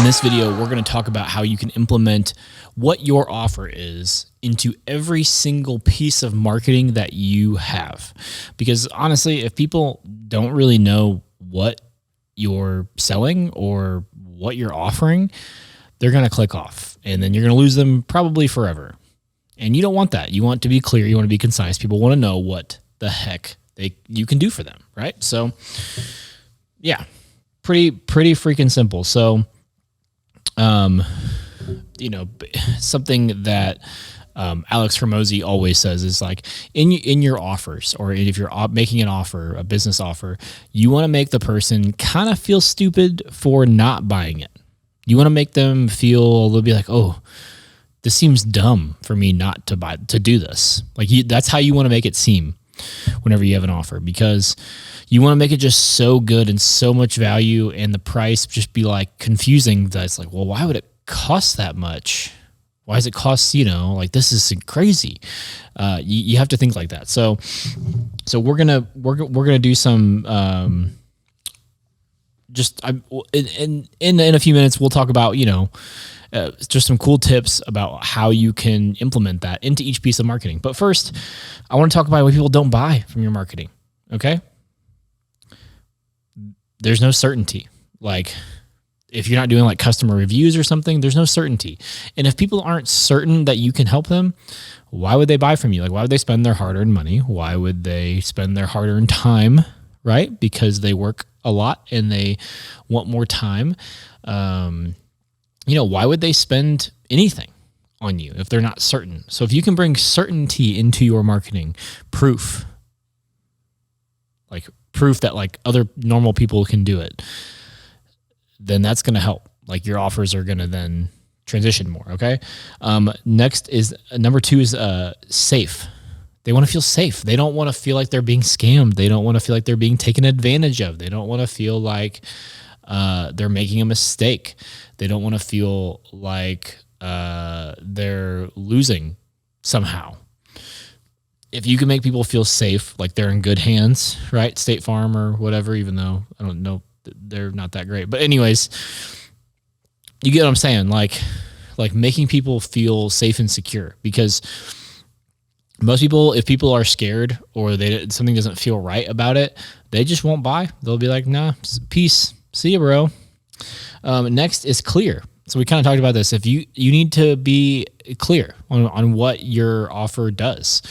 In this video, we're going to talk about how you can implement what your offer is into every single piece of marketing that you have. Because honestly, if people don't really know what you're selling or what you're offering, they're going to click off and then you're going to lose them probably forever. And you don't want that. You want to be clear. You want to be concise. People want to know what the heck you can do for them, right? So yeah, pretty freaking simple. So something that Alex Hormozi always says is like in your offers, or if you're making an offer, a business offer, you want to make the person kind of feel stupid for not buying it. You want to make them feel, they'll be like, oh, this seems dumb for me not to do this. Like that's how you want to make it seem whenever you have an offer, because you want to make it just so good and so much value, and the price just be like confusing. That's like, well, why would it cost that much? Why does it cost, like this is crazy. You have to think like that. So we're gonna do some in a few minutes we'll talk about just some cool tips about how you can implement that into each piece of marketing. But first, I want to talk about why people don't buy from your marketing. Okay, there's no certainty. Like, if you're not doing like customer reviews or something, there's no certainty. And if people aren't certain that you can help them, why would they buy from you? Like, why would they spend their hard-earned money? Why would they spend their hard-earned time, right? Because they work a lot and they want more time. Why would they spend anything on you if they're not certain? So if you can bring certainty into your marketing, proof that like other normal people can do it, then that's going to help. Like your offers are going to then transition more. Okay. Next is number 2 is safe. They want to feel safe. They don't want to feel like they're being scammed. They don't want to feel like they're being taken advantage of. They don't want to feel like they're making a mistake. They don't want to feel like they're losing somehow. If you can make people feel safe, like they're in good hands, right? State Farm or whatever, even though I don't know, they're not that great. But anyways, you get what I'm saying? Like making people feel safe and secure, because most people, if people are scared or something doesn't feel right about it, they just won't buy. They'll be like, nah, peace. See you, bro. Next is clear. So we kind of talked about this. If you need to be clear on what your offer does.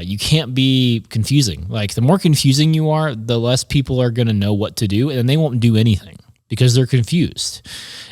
You can't be confusing. Like the more confusing you are, the less people are going to know what to do, and they won't do anything because they're confused.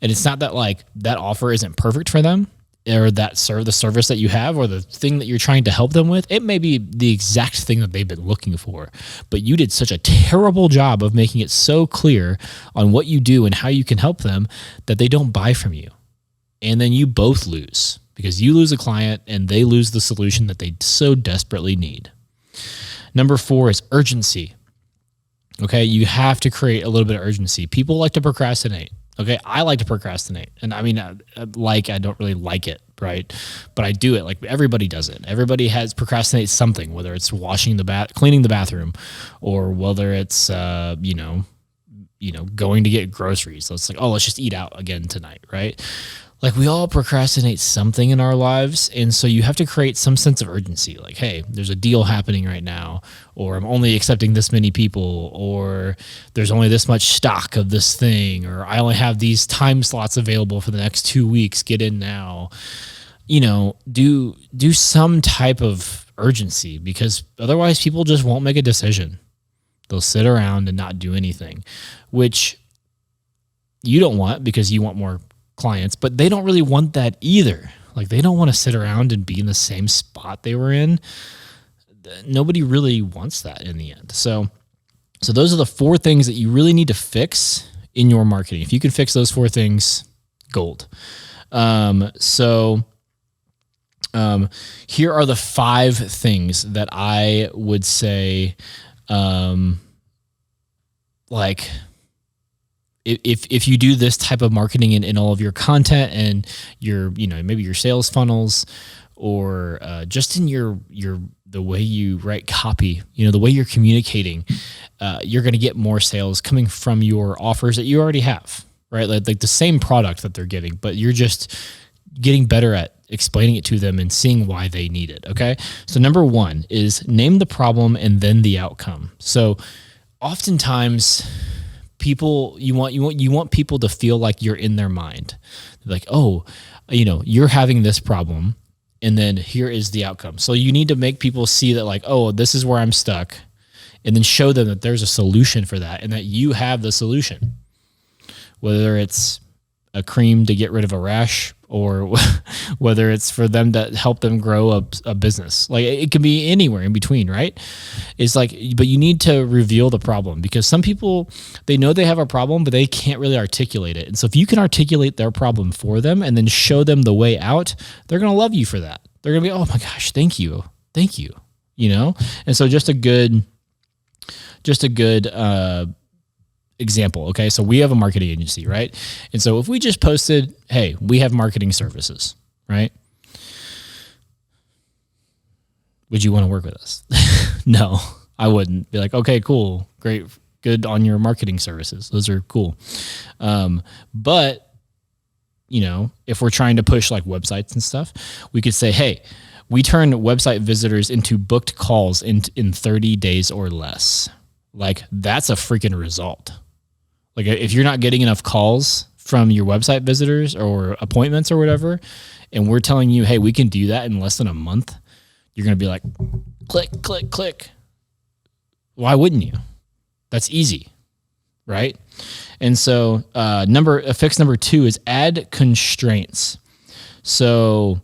And it's not that like that offer isn't perfect for them, or that the service that you have or the thing that you're trying to help them with. It may be the exact thing that they've been looking for, but you did such a terrible job of making it so clear on what you do and how you can help them that they don't buy from you. And then you both lose, because you lose a client and they lose the solution that they so desperately need. Number 4 is urgency. Okay, you have to create a little bit of urgency. People like to procrastinate. Okay, I like to procrastinate. And I mean, I don't really like it, right? But I do it. Like everybody does it. Everybody procrastinates something, whether it's cleaning the bathroom, or whether it's, going to get groceries. So it's like, oh, let's just eat out again tonight, right? Like we all procrastinate something in our lives. And so you have to create some sense of urgency. Like, hey, there's a deal happening right now, or I'm only accepting this many people, or there's only this much stock of this thing, or I only have these time slots available for the next 2 weeks. Get in now. Do some type of urgency, because otherwise people just won't make a decision. They'll sit around and not do anything, which you don't want, because you want more clients, but they don't really want that either. Like they don't want to sit around and be in the same spot they were in. Nobody really wants that in the end. So those are the 4 things that you really need to fix in your marketing. If you can fix those 4 things, gold. Here are the 5 things that I would say, if you do this type of marketing in all of your content and your, maybe your sales funnels, or just in the way you write copy, the way you're communicating, you're going to get more sales coming from your offers that you already have. right? Like the same product that they're getting, but you're just getting better at explaining it to them and seeing why they need it. Okay. So number one is name the problem and then the outcome. So oftentimes you want people to feel like you're in their mind. Like, oh, you're having this problem and then here is the outcome. So you need to make people see that like, oh, this is where I'm stuck, and then show them that there's a solution for that and that you have the solution. Whether it's a cream to get rid of a rash or whether it's for them to help them grow a business. Like it can be anywhere in between, right? It's like, but you need to reveal the problem, because some people, they know they have a problem, but they can't really articulate it. And so if you can articulate their problem for them and then show them the way out, they're going to love you for that. They're going to be, oh my gosh, thank you. And so just a good example. Okay. So we have a marketing agency, right? And so if we just posted, hey, we have marketing services, right? Would you want to work with us? No, I wouldn't. Be like, okay, cool. Great. Good on your marketing services. Those are cool. But if we're trying to push like websites and stuff, we could say, hey, we turn website visitors into booked calls in 30 days or less. Like that's a freaking result. Like if you're not getting enough calls from your website visitors or appointments or whatever, and we're telling you, hey, we can do that in less than a month, you're going to be like, click, click, click. Why wouldn't you? That's easy, right? And so fix number 2 is add constraints. So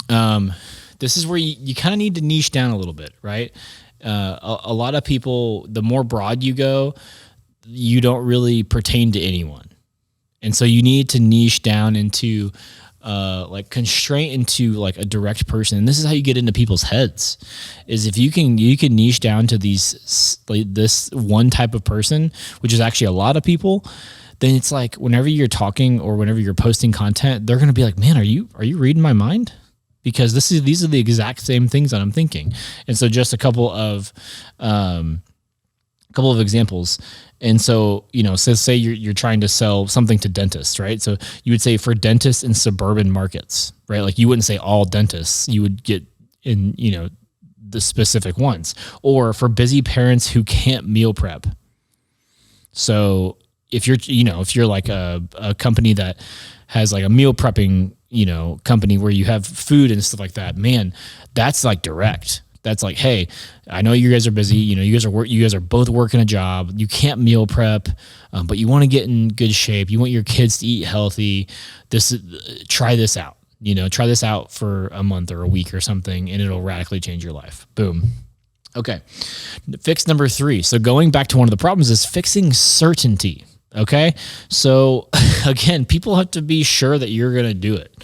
this is where you kind of need to niche down a little bit, right? A lot of people, the more broad you go, you don't really pertain to anyone. And so you need to niche down into constraint into like a direct person. And this is how you get into people's heads, is if you can niche down to this one type of person, which is actually a lot of people, then it's like whenever you're talking or whenever you're posting content, they're going to be like, man, are you reading my mind? Because these are the exact same things that I'm thinking. And so just a couple of examples. And so, so say you're trying to sell something to dentists, right? So you would say for dentists in suburban markets, right? Like you wouldn't say all dentists, you would get in, the specific ones, or for busy parents who can't meal prep. So if you're like a company that has like a meal prepping, company where you have food and stuff like that, man, that's like direct. That's like, hey, I know you guys are busy. You guys are both working a job. You can't meal prep, but you want to get in good shape. You want your kids to eat healthy. Try this out. Try this out for a month or a week or something, and it'll radically change your life. Boom. Okay. Fix number 3. So going back to one of the problems is fixing certainty. Okay. So again, people have to be sure that you're going to do it.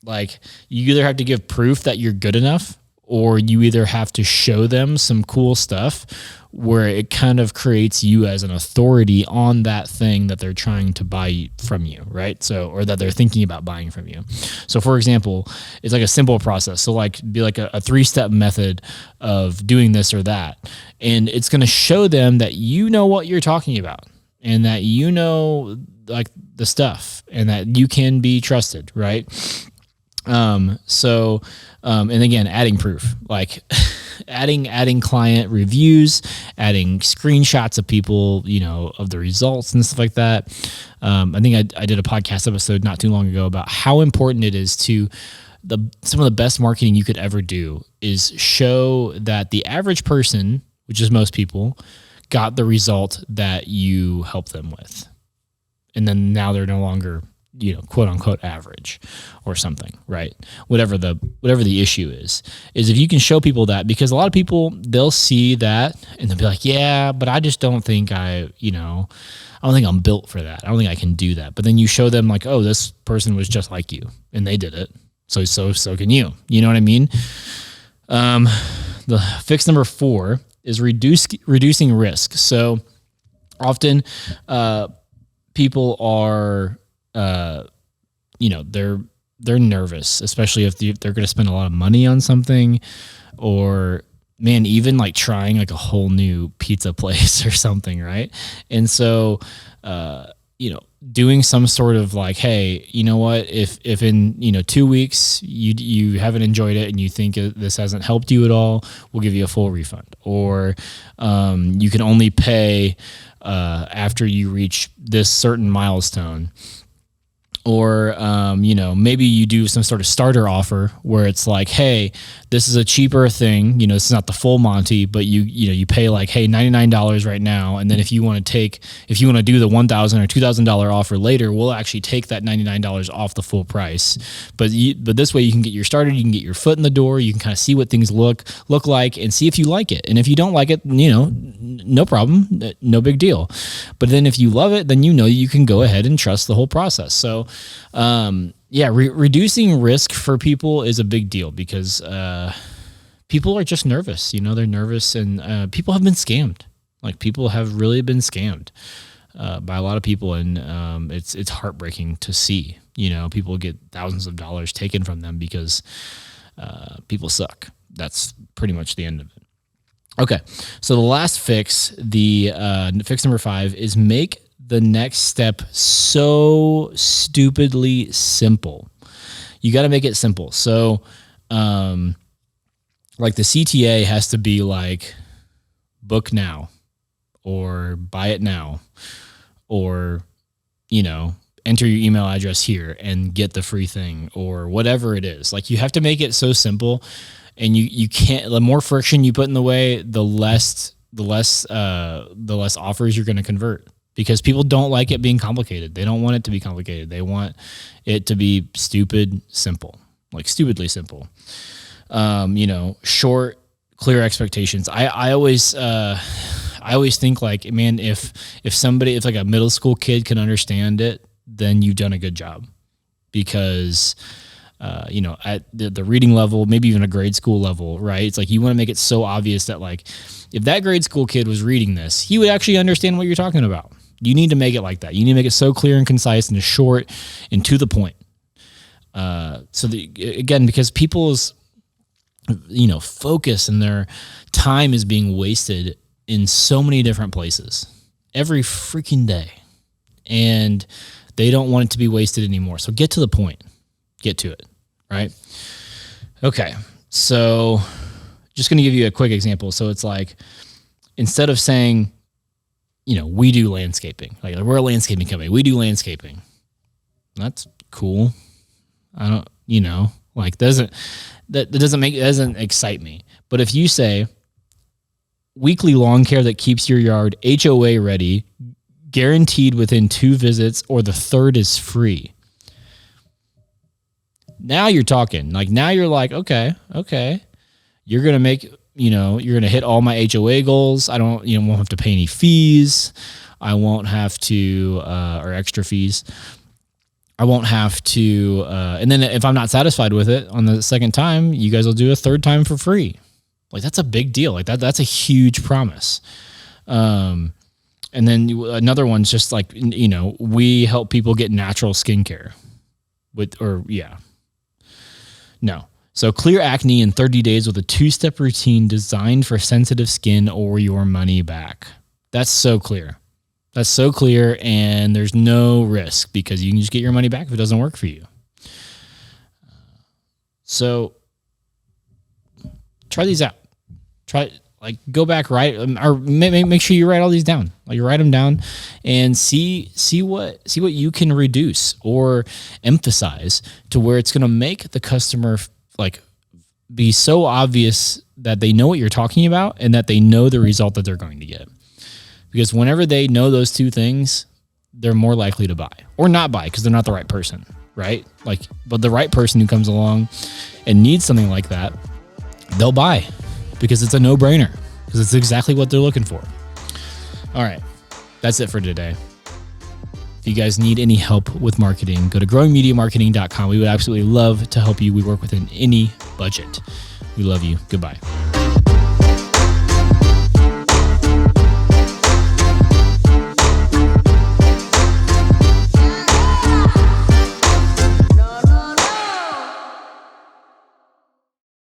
Like you either have to give proof that you're good enough, or you either have to show them some cool stuff where it kind of creates you as an authority on that thing that they're trying to buy from you, right? So, or that they're thinking about buying from you. So for example, it's like a simple process. So like be like a 3-step method of doing this or that. And it's going to show them that you know what you're talking about and that like the stuff and that you can be trusted, right? And again, adding proof, like adding client reviews, adding screenshots of people, of the results and stuff like that. I think I did a podcast episode not too long ago about how important it is to some of the best marketing you could ever do is show that the average person, which is most people, got the result that you helped them with. And then now they're no longer, quote unquote average or something, right? Whatever the issue is if you can show people that, because a lot of people, they'll see that and they'll be like, yeah, but I just don't think I don't think I'm built for that. I don't think I can do that. But then you show them like, oh, this person was just like you and they did it. So can you, you know what I mean? The fix number 4 is reducing risk. So often, people are, they're nervous, especially if they're going to spend a lot of money on something, or man, even like trying like a whole new pizza place or something, right? And so, doing some sort of like, hey, you know what? If in 2 weeks you haven't enjoyed it and you think this hasn't helped you at all, we'll give you a full refund. Or you can only pay after you reach this certain milestone. Or, maybe you do some sort of starter offer where it's like, hey, this is a cheaper thing. This is not the full Monty, but you pay like, hey, $99 right now. And then if you want to do the $1,000 or $2,000 offer later, we'll actually take that $99 off the full price. But this way you can get your started, you can get your foot in the door, you can kind of see what things look like and see if you like it. And if you don't like it, no problem, no big deal. But then if you love it, then you can go ahead and trust the whole process. So, reducing risk for people is a big deal because people are just nervous. They're nervous, and people have been scammed. Like, people have really been scammed by a lot of people, and it's heartbreaking to see. People get thousands of dollars taken from them because people suck. That's pretty much the end of it. Okay, so the last fix, fix number 5, is make the next step so stupidly simple. You got to make it simple. So, like the CTA has to be like book now or buy it now or, enter your email address here and get the free thing or whatever it is. Like, you have to make it so simple, and you can't, the more friction you put in the way, the less offers you're going to convert. Because people don't like it being complicated. They don't want it to be complicated. They want it to be simple, like stupidly simple. Short, clear expectations. I always think like, man, if like a middle school kid can understand it, then you've done a good job. Because at the reading level, maybe even a grade school level, right? It's like you want to make it so obvious that like, if that grade school kid was reading this, he would actually understand what you're talking about. You need to make it like that. You need to make it so clear and concise and short and to the point. Because people's, focus and their time is being wasted in so many different places every freaking day. And they don't want it to be wasted anymore. So get to the point. Get to it, right? Okay, so just going to give you a quick example. So it's like, instead of saying, we do landscaping. Like, we're a landscaping company. We do landscaping. That's cool. I don't, that doesn't excite me. But if you say weekly lawn care that keeps your yard HOA ready, guaranteed within 2 visits, or the third is free. Now you're talking. Like, now you're like, okay. You're going to make, you're going to hit all my HOA goals. I won't have to pay any fees. I won't have to, or extra fees. I won't have to, and then if I'm not satisfied with it on the second time, you guys will do a third time for free. Like, that's a big deal. Like, that's a huge promise. And then another one's just like, we help people get natural skincare No. So clear acne in 30 days with a 2-step routine designed for sensitive skin or your money back. That's so clear. And there's no risk because you can just get your money back if it doesn't work for you. So try these out. Go back, or make sure you write all these down. Like, you write them down and see what you can reduce or emphasize to where it's going to make the customer like be so obvious that they know what you're talking about and that they know the result that they're going to get. Because whenever they know those two things, they're more likely to buy or not buy because they're not the right person, right? Like, but the right person who comes along and needs something like that, they'll buy because it's a no-brainer, because it's exactly what they're looking for. All right, that's it for today. If you guys need any help with marketing, go to growingmediamarketing.com. We would absolutely love to help you. We work within any budget. We love you. Goodbye.